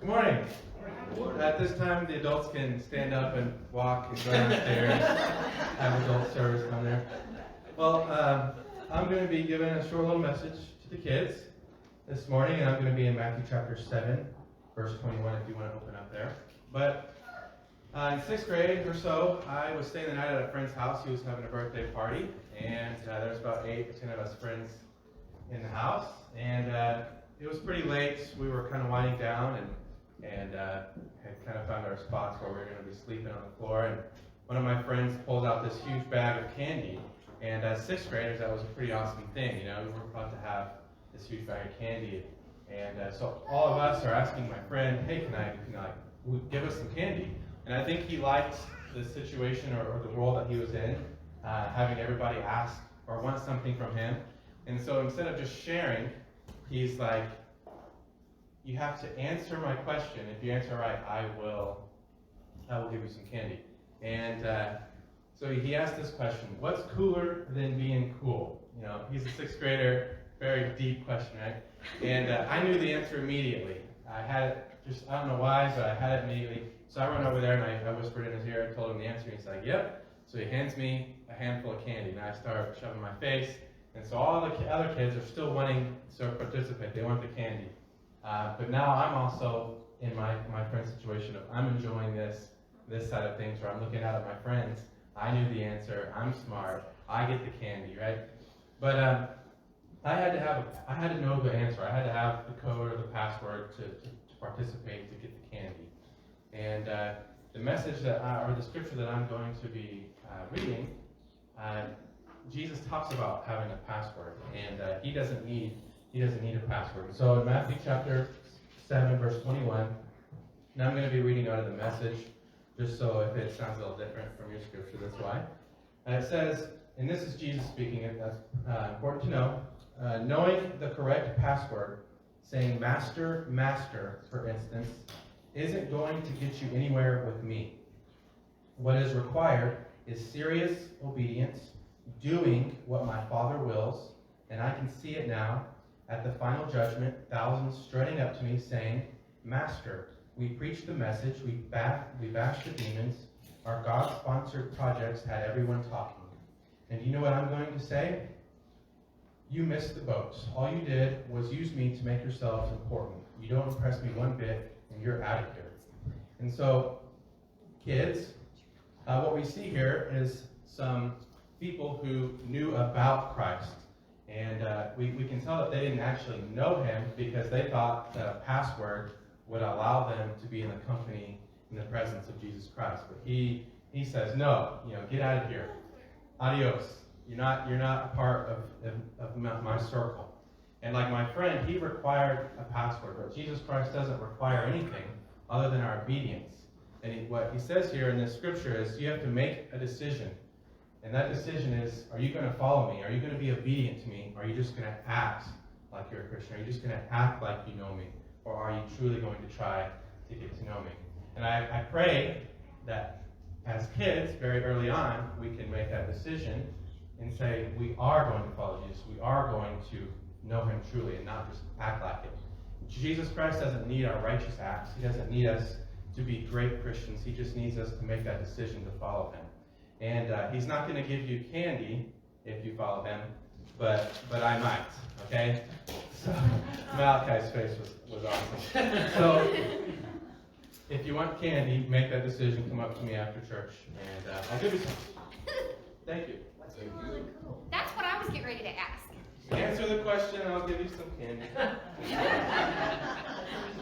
Good morning. At this time, the adults can stand up and walk and go downstairs, have adult service down there. Well, I'm going to be giving a short little message to the kids this morning, and I'm going to be in Matthew chapter 7, verse 21, if you want to open up there. But in 6th grade or so, I was staying the night at a friend's house. He was having a birthday party, and there was about 8 or 10 of us friends in the house, and it was pretty late. We were kind of winding down and had kind of found our spots where we were going to be sleeping on the floor. And one of my friends pulled out this huge bag of candy. And as 6th graders, that was a pretty awesome thing. You know, we were about to have this huge bag of candy. And so all of us are asking my friend, hey, can I give us some candy? And I think he liked the situation or the role that he was in, having everybody ask or want something from him. And so instead of just sharing, he's like, you have to answer my question. If you answer right, I will give you some candy. And so he asked this question: what's cooler than being cool? You know, he's a 6th grader, very deep question, right? And I knew the answer immediately. I had it I don't know why, but I had it immediately. So I went over there and I whispered in his ear and told him the answer. And he's like, yep. So he hands me a handful of candy, and I start shoving my face. And so all the other kids are still wanting to participate. They want the candy. But now I'm also in my friend's situation of I'm enjoying this side of things where I'm looking out at my friends. I knew the answer. I'm smart. I get the candy, right? But I had to know the answer. I had to have the code or the password to participate to get the candy. And the message or the scripture that I'm going to be reading, Jesus talks about having a password, and he doesn't need a password. So in Matthew chapter 7, verse 21, now I'm going to be reading out of the Message, just so if it sounds a little different from your scripture, that's why. And it says, and this is Jesus speaking, that's important to know, knowing the correct password, saying Master, Master, for instance, isn't going to get you anywhere with me. What is required is serious obedience, doing what my Father wills, and I can see it now. At the final judgment, thousands strutting up to me saying, Master, we preached the message, we bashed the demons, our God-sponsored projects had everyone talking. And you know what I'm going to say? You missed the boat. All you did was use me to make yourselves important. You don't impress me one bit, and you're out of here. And so, kids, what we see here is some people who knew about Christ. And we can tell that they didn't actually know him because they thought that a password would allow them to be in the company, in the presence of Jesus Christ. But he says, no, get out of here. Adios. You're not a part of my circle. And like my friend, he required a password, but Jesus Christ doesn't require anything other than our obedience. And what he says here in this scripture is you have to make a decision. And that decision is, are you going to follow me? Are you going to be obedient to me? Or are you just going to act like you're a Christian? Are you just going to act like you know me? Or are you truly going to try to get to know me? And I pray that as kids, very early on, we can make that decision and say, we are going to follow Jesus. We are going to know him truly and not just act like it. Jesus Christ doesn't need our righteous acts. He doesn't need us to be great Christians. He just needs us to make that decision to follow him. And he's not going to give you candy if you follow him, but I might, okay? So Malachi's face was awesome. So if you want candy, make that decision. Come up to me after church, and I'll give you some. Thank you. That's really cool. That's what I was getting ready to ask. Answer the question, and I'll give you some candy.